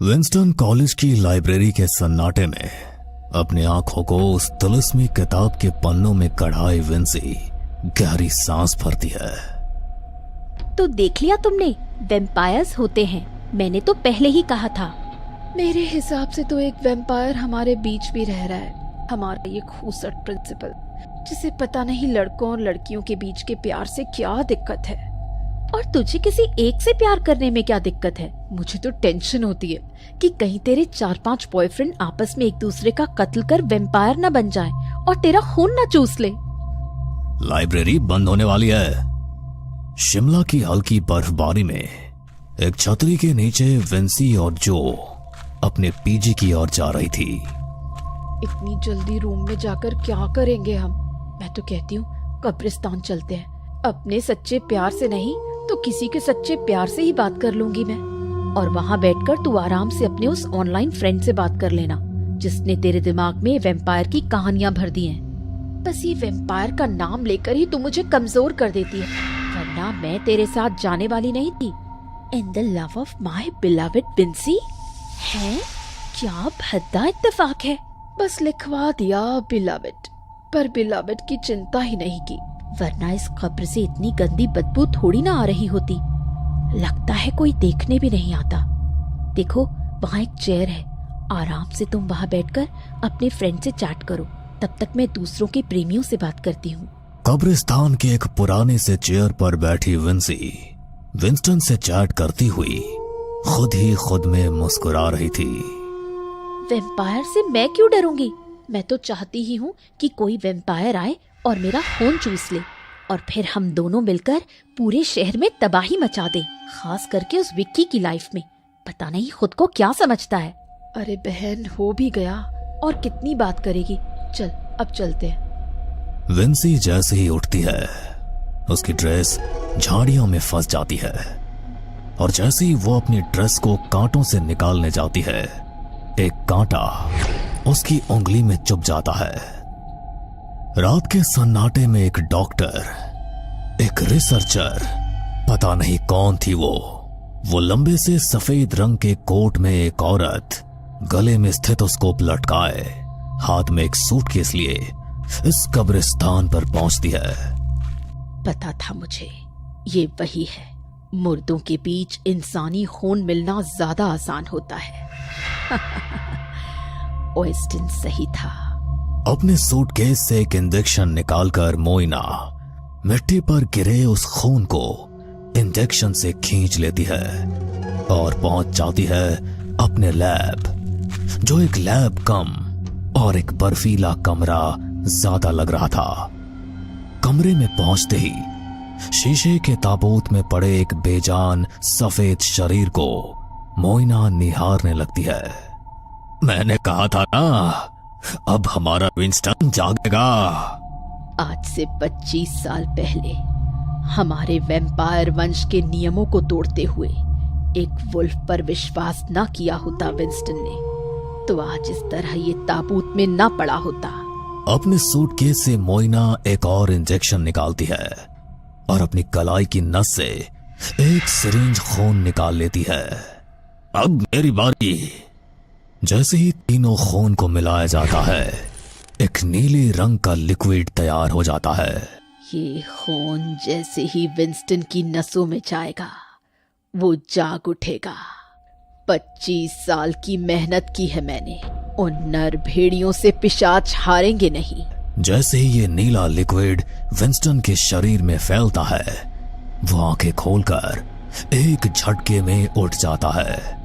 Winston college की library के सन्नाटे में अपनी आंखों को उस तिलिस्मी किताब के पन्नों में कढ़ाई विंसी गहरी सांस भरती है। तो देख लिया तुमने, वैम्पायर्स होते हैं। मैंने तो पहले ही कहा था। मेरे हिसाब से तो एक वैम्पायर हमारे बीच भी रह रहा है, हमारा ये खूसट प्रिंसिपल, जिसे पता नहीं लड़कों और लड़कियों के बीच के प्यार से क्या दिक्कत है। और तुझे किसी एक से प्यार करने में क्या दिक्कत है? मुझे तो टेंशन होती है कि कहीं तेरे 4-5 बॉयफ्रेंड आपस में एक दूसरे का कत्ल कर वैम्पायर न बन जाएं और तेरा खून न चूस ले। लाइब्रेरी बंद होने वाली है। शिमला की हल्की बर्फबारी में एक छतरी के नीचे विंसी और जो अपने पीजी की ओर जा रही थी। इतनी जल्दी रूम में जाकर क्या करेंगे हम? मैं तो कहती हूँ कब्रिस्तान चलते हैं। अपने सच्चे प्यार से नहीं तो किसी के सच्चे प्यार से ही बात कर लूंगी मैं। और वहाँ बैठकर तू आराम से अपने उस ऑनलाइन फ्रेंड से बात कर लेना जिसने तेरे दिमाग में वैम्पायर की कहानियां भर दी हैं। बस ये वैम्पायर का नाम लेकर ही तू मुझे कमजोर कर देती है, वरना मैं तेरे साथ जाने वाली नहीं थी। In the love of my beloved Vinci. है क्या भद्दा इत्तेफाक है। बस लिखवा दिया बिलवेड, पर बिलवेड की चिंता ही नहीं की, वरना इस कब्र से इतनी गंदी बदबू थोड़ी ना आ रही होती। लगता है कोई देखने भी नहीं आता। देखो वहाँ एक चेयर है, आराम से तुम वहाँ बैठकर अपने फ्रेंड से चैट करो। तब तक मैं दूसरों के प्रेमियों से बात करती हूँ। कब्रिस्तान के एक पुराने से चेयर पर बैठी विंसी विंस्टन से चैट करती हुई खुद ही खुद में मुस्कुरा रही थी। वैम्पायर से मैं क्यों डरूंगी? मैं तो चाहती ही हूँ कि कोई वैम्पायर आए और मेरा खून चूस ले, और फिर हम दोनों मिलकर पूरे शहर में तबाही मचा दें, खास करके उस विक्की की लाइफ में। पता नहीं खुद को क्या समझता है। अरे बहन, हो भी गया और कितनी बात करेगी। चल अब चलते हैं। विंसी जैसे ही उठती है उसकी ड्रेस झाड़ियों में फंस जाती है, और जैसे ही वो अपनी ड्रेस को कांटों से निकालने जाती है, एक कांटा उसकी उंगली में चुभ जाता है। रात के सन्नाटे में एक डॉक्टर, एक रिसर्चर, पता नहीं कौन थी वो लंबे से सफेद रंग के कोट में एक औरत, गले में स्टेथोस्कोप लटकाए, हाथ में एक सूटकेस लिए इस कब्रिस्तान पर पहुंचती है। पता था मुझे ये वही है। मुर्दों के बीच इंसानी खून मिलना ज्यादा आसान होता है। ओएस्टिन सही था। अपने सूटकेस से एक इंजेक्शन निकालकर मोइना मिट्टी पर गिरे उस खून को इंजेक्शन से खींच लेती है और पहुंच जाती है अपने लैब, जो एक लैब कम और एक बर्फीला कमरा ज्यादा लग रहा था। कमरे में पहुंचते ही शीशे के ताबूत में पड़े एक बेजान सफेद शरीर को मोइना निहारने लगती है। मैंने कहा था ना, अब हमारा विंस्टन जागेगा। आज से 25 साल पहले हमारे वैम्पायर वंश के नियमों को तोड़ते हुए एक वुल्फ पर विश्वास न किया होता विंस्टन ने, तो आज इस तरह ये ताबूत में न पड़ा होता। अपने सूटकेस से मोइना एक और इंजेक्शन निकालती है और अपनी कलाई की नस से एक सिरिंज खून निकाल लेती है। अब मेरी बारी। जैसे ही तीनों खून को मिलाया जाता है, एक नीले रंग का लिक्विड तैयार हो जाता है। ये खून जैसे ही विंस्टन की नसों में जाएगा, वो जाग उठेगा। 25 साल की मेहनत की है मैंने, उन नर भेड़ियों से पिशाच हारेंगे नहीं। जैसे ही ये नीला लिक्विड विंस्टन के शरीर में फैलता है, वो आंखें खोलकर एक झटके में उठ जाता है।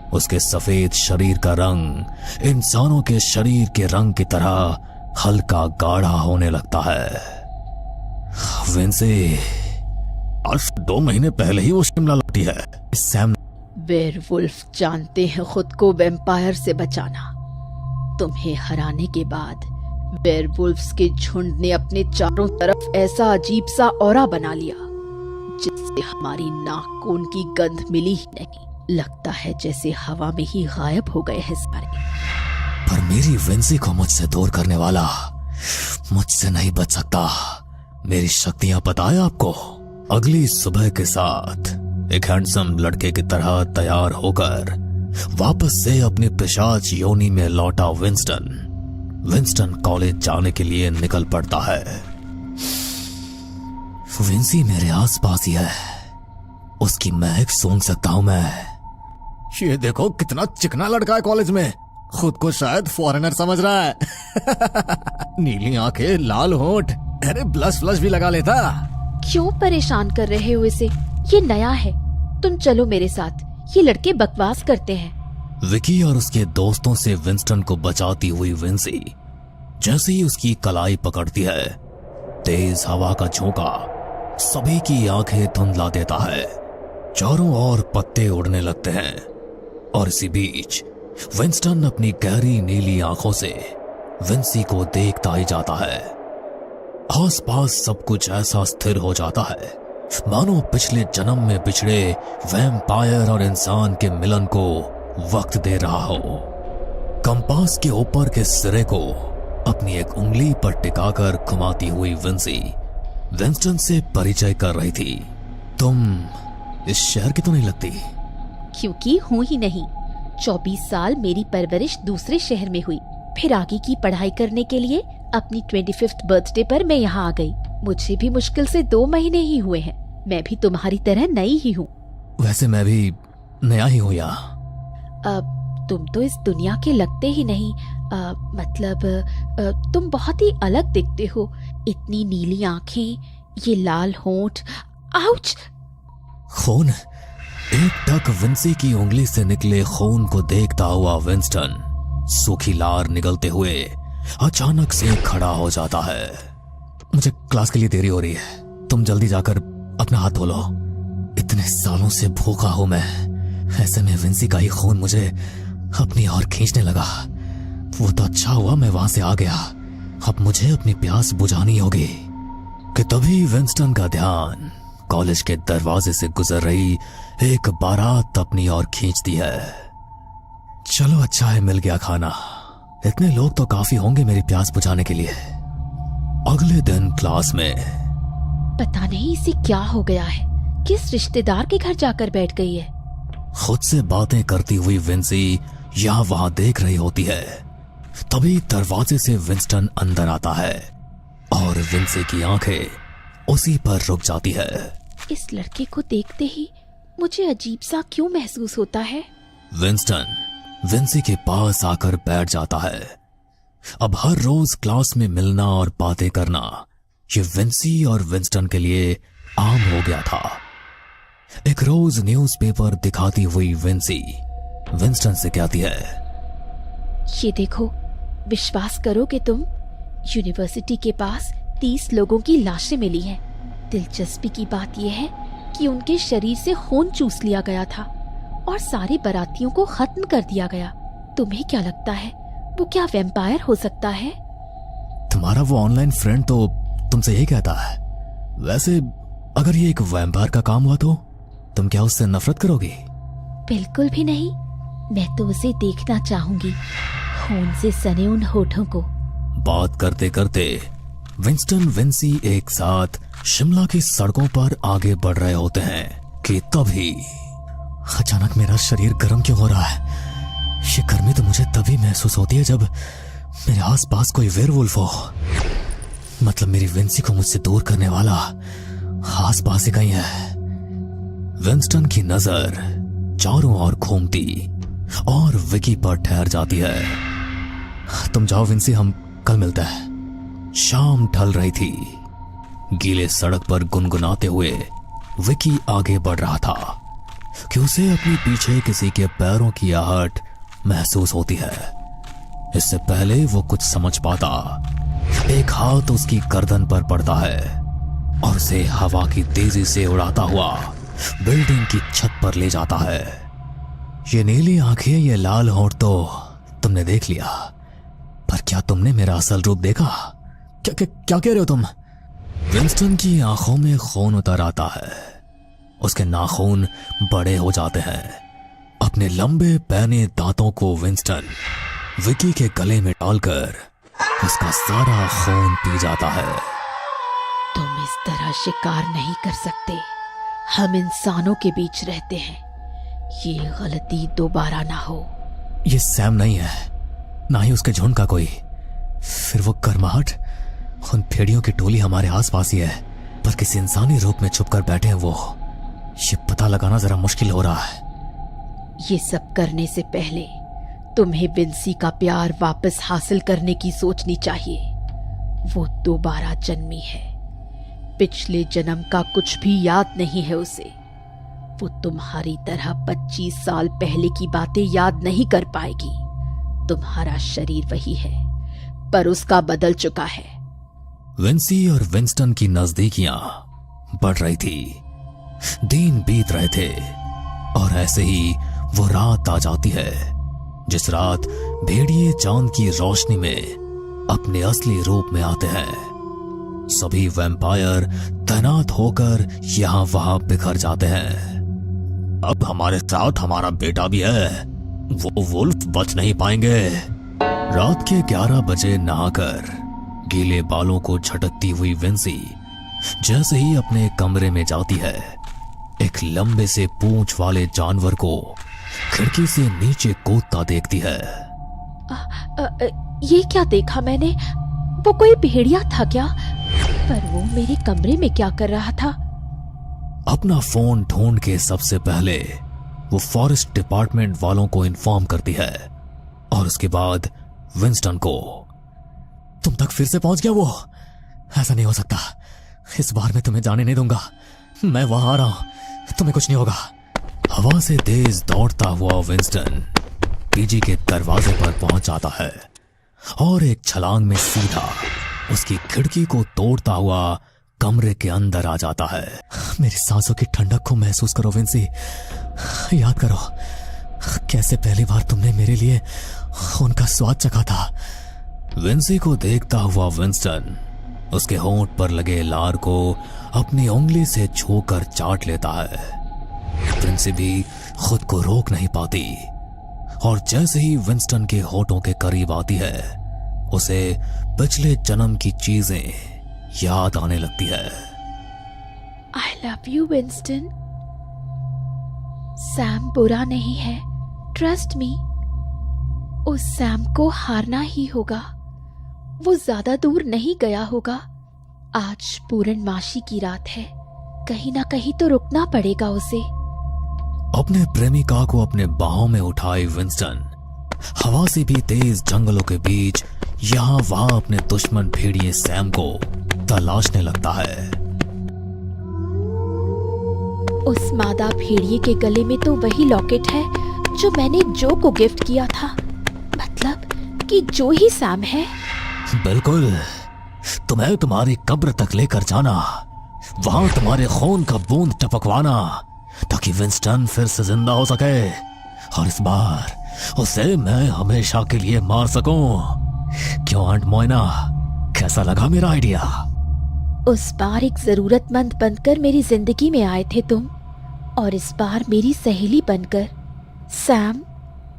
उसके सफेद शरीर का रंग इंसानों के शरीर के रंग की तरह हल्का गाढ़ा होने लगता है। विंसी, आज 2 महीने पहले ही वो शिमला लौटी है। सैम, वेयरवुल्फ जानते हैं खुद को वैम्पायर से बचाना। तुम्हें हराने के बाद वेयरवुल्फ्स के झुंड ने अपने चारों तरफ ऐसा अजीब सा ऑरा बना लिया जिससे हमारी नाखून की गंध मिली ही नहीं। लगता है जैसे हवा में ही गायब हो गए हैं सारे। पर मेरी विंसी को मुझसे दूर करने वाला मुझसे नहीं बच सकता। मेरी शक्तियां पता है आपको? अगली सुबह के साथ एक हैंडसम लड़के की तरह तैयार होकर वापस से अपनी पिशाच योनि में लौटा विंस्टन कॉलेज जाने के लिए निकल पड़ता है। विंसी मेरे आसपास ही है, उसकी महक सूंघ सकता हूं मैं। ये देखो कितना चिकना लड़का है कॉलेज में, खुद को शायद फॉरेनर समझ रहा है। नीली आंखें, लाल होंठ, अरे ब्लश फ्लश भी लगा लेता। क्यों परेशान कर रहे हो इसे? ये नया है, तुम चलो मेरे साथ, ये लड़के बकवास करते हैं। विकी और उसके दोस्तों से विंस्टन को बचाती हुई विंसी जैसे ही उसकी कलाई पकड़ती है, तेज हवा का झोंका सभी की आंखें धुंधला देता है। चारों ओर पत्ते उड़ने लगते हैं और इसी बीच विंस्टन अपनी गहरी नीली आंखों से विंसी को देखता ही जाता है। आसपास सब कुछ ऐसा स्थिर हो जाता है मानो पिछले जन्म में बिछड़े वैम्पायर और इंसान के मिलन को वक्त दे रहा हो। कंपास के ऊपर के सिरे को अपनी एक उंगली पर टिकाकर घुमाती हुई विंसी विंस्टन से परिचय कर रही थी। तुम इस शहर की तो नहीं लगती? क्योंकि हूँ ही नहीं। 24 साल मेरी परवरिश दूसरे शहर में हुई, फिर आगे की पढ़ाई करने के लिए अपनी 25th बर्थडे पर मैं यहाँ आ गई। मुझे भी मुश्किल से 2 महीने ही हुए हैं। मैं भी तुम्हारी तरह नई ही हूँ। वैसे मैं भी नया ही हूँ यहाँ। अब तुम तो इस दुनिया के लगते ही नहीं। मतलब तुम बहुत ही अलग दिखते हो। इतनी नीली आंखें, ये लाल होंठ। आउच! खून! एक टक विंसी की उंगली से निकले खून को देखता हुआ विंस्टन सूखी लार निगलते हुए अचानक से खड़ा हो जाता है। मुझे क्लास के लिए देरी हो रही है, तुम जल्दी जाकर अपना हाथ धो लो। इतने सालों से भूखा हूं मैं, ऐसे में विंसी का ही खून मुझे अपनी ओर खींचने लगा। वो तो अच्छा हुआ मैं वहां से आ गया, अब मुझे अपनी प्यास बुझानी होगी। कि तभी विंस्टन का ध्यान कॉलेज के दरवाजे से गुजर रही एक बारात अपनी ओर खींचती है। चलो अच्छा है मिल गया खाना, इतने लोग तो काफी होंगे मेरी प्यास बुझाने के लिए। अगले दिन क्लास में पता नहीं इसे क्या हो गया है, किस रिश्तेदार के घर जाकर बैठ गई है। खुद से बातें करती हुई विंसी यहाँ वहां देख रही होती है। तभी दरवाजे से विंस्टन अंदर आता है और विंसी की आंखें उसी पर रुक जाती है। इस लड़के को देखते ही मुझे अजीब सा क्यों महसूस होता है। विंस्टन विंसी के पास आकर बैठ जाता है। अब हर रोज क्लास में मिलना और बातें करना ये विंसी और विंस्टन के लिए आम हो गया था। एक रोज न्यूज़पेपर दिखाती हुई विंसी विंस्टन से कहती है, ये देखो, विश्वास करोगे तुम, यूनिवर्सिटी के पास 30 लोगों की लाशें मिली हैं। दिलचस्पी की बात यह है कि उनके शरीर से खून चूस लिया गया था और सारे बारातियों को खत्म कर दिया गया। तुम्हें क्या लगता है, वो क्या वैम्पायर हो सकता है? तुम्हारा वो ऑनलाइन फ्रेंड तो तुमसे यही कहता है। वैसे अगर ये एक वैम्पायर का काम हुआ तो तुम क्या उससे नफरत करोगी? बिल्कुल भी नहीं, मैं तो उसे देखना चाहूंगी, खून से सने उन होठों को। बात करते करते विंस्टन विंसी एक साथ शिमला की सड़कों पर आगे बढ़ रहे होते हैं कि तभी अचानक मेरा शरीर गर्म क्यों हो रहा है। ये गर्मी तो मुझे तभी महसूस होती है जब मेरे आसपास कोई वेयरवुल्फ हो। मतलब मेरी विंसी को मुझसे दूर करने वाला आसपास ही कहीं है। विंस्टन की नजर चारों ओर घूमती और विकी पर ठहर जाती है। तुम जाओ विंसी, हम कल मिलते हैं। शाम ढल रही थी। गीले सड़क पर गुनगुनाते हुए विकी आगे बढ़ रहा था कि उसे अपने पीछे किसी के पैरों की आहट महसूस होती है। इससे पहले वो कुछ समझ पाता, एक हाथ उसकी गर्दन पर पड़ता है और उसे हवा की तेजी से उड़ाता हुआ बिल्डिंग की छत पर ले जाता है। ये नीली आंखें, ये लाल होंठ तो तुमने देख लिया, पर क्या तुमने मेरा असल रूप देखा? क्या कह रहे हो तुम? विंस्टन की आंखों में खून उतर आता है, उसके नाखून बड़े हो जाते हैं। अपने लंबे पैने दांतों को विंस्टन विकी के गले में डालकर उसका सारा खून पी जाता है। तुम इस तरह शिकार नहीं कर सकते, हम इंसानों के बीच रहते हैं। ये गलती दोबारा ना हो। ये सैम नहीं है, ना ही उसके झुंड का कोई। फिर वो गर्माहट, उन भेड़ियों की टोली हमारे आसपास ही है, पर किसी इंसानी रूप में छुपकर बैठे हैं वो। ये पता लगाना जरा मुश्किल हो रहा है। ये सब करने से पहले तुम्हें विंसी का प्यार वापस हासिल करने की सोचनी चाहिए। वो दोबारा जन्मी है, पिछले जन्म का कुछ भी याद नहीं है उसे। वो तुम्हारी तरह 25 साल पहले की बातें याद नहीं कर पाएगी। तुम्हारा शरीर वही है, पर उसका बदल चुका है। विंसी और विंस्टन की नजदीकियां बढ़ रही थी, दिन बीत रहे थे, और ऐसे ही वो रात आ जाती है जिस रात भेड़िए चांद की रोशनी में अपने असली रूप में आते हैं। सभी वैम्पायर तैनात होकर यहां वहां बिखर जाते हैं। अब हमारे साथ हमारा बेटा भी है, वो वुल्फ बच नहीं पाएंगे। रात के 11 बजे नहाकर गीले बालों को झटकती हुई विंसी जैसे ही अपने कमरे में जाती है, एक लंबे से पूंछ वाले जानवर को खिड़की से नीचे कूदता देखती है। ये क्या देखा मैंने? वो कोई भेड़िया था क्या? पर वो मेरे कमरे में क्या कर रहा था? अपना फोन ढूंढ के सबसे पहले वो फॉरेस्ट डिपार्टमेंट वालों को इन्फॉर्म करती है, और उसके बाद विंस्टन को। तुम तक फिर से पहुंच गया वो? ऐसा नहीं हो सकता, इस बार मैं तुम्हें जाने नहीं दूंगा। मैं वहां आ रहा हूं, तुम्हें कुछ नहीं होगा। हवा से तेज दौड़ता हुआ विंस्टन पीजी के दरवाजे पर पहुंच जाता है और एक छलांग में सीधा उसकी खिड़की को तोड़ता हुआ कमरे के अंदर आ जाता है। मेरी सांसों की ठंडक को महसूस करो विंसी, याद करो कैसे पहली बार तुमने मेरे लिए उनका स्वाद चखा था। विंसी को देखता हुआ विंस्टन उसके होंठ पर लगे लार को अपनी उंगली से छूकर चाट लेता है। विंसी भी खुद को रोक नहीं पाती, और जैसे ही विंस्टन के होठों के करीब आती है, उसे पिछले जन्म की चीजें याद आने लगती है। I love you Winston. Sam बुरा नहीं है, ट्रस्ट मी। उस सैम को हारना ही होगा। वो ज्यादा दूर नहीं गया होगा। आज पूर्णमासी की रात है, कहीं ना कहीं तो रुकना पड़ेगा उसे। अपने प्रेमिका को अपने बाहों में उठाए विंस्टन हवा से भी तेज जंगलों के बीच यहां वहां अपने दुश्मन भेड़िए सैम को तलाशने लगता है। उस मादा भेड़िए के गले में तो वही लॉकेट है जो मैंने जो को गिफ्ट किया था। मतलब कि जो ही सैम है। बिल्कुल, तुम्हें तुम्हारी कब्र तक लेकर जाना, वहां तुम्हारे खून का बूंद टपकवाना, ताकि विंस्टन फिर से जिंदा हो सके, और इस बार उसे मैं हमेशा के लिए मार सकूं। क्यों आंट मोइना, कैसा लगा मेरा आइडिया? उस बार एक जरूरतमंद बनकर मेरी जिंदगी में आए थे तुम, और इस बार मेरी सहेली बनकर। सैम,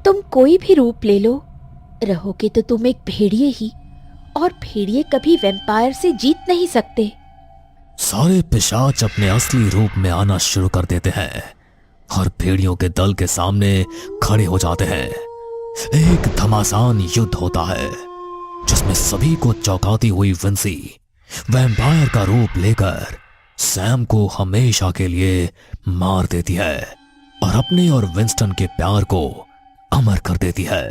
तुम कोई भी रूप ले लो, रहोगे तो तुम एक भेड़िए ही, और भेड़िए कभी वैम्पायर से जीत नहीं सकते। सारे पिशाच अपने असली रूप में आना शुरू कर देते हैं और भेड़ियों के दल के सामने खड़े हो जाते हैं। एक घमासान युद्ध होता है जिसमें सभी को चौंकाती हुई विंसी वैम्पायर का रूप लेकर सैम को हमेशा के लिए मार देती है और अपने और विंस्टन के प्यार को अमर कर देती है।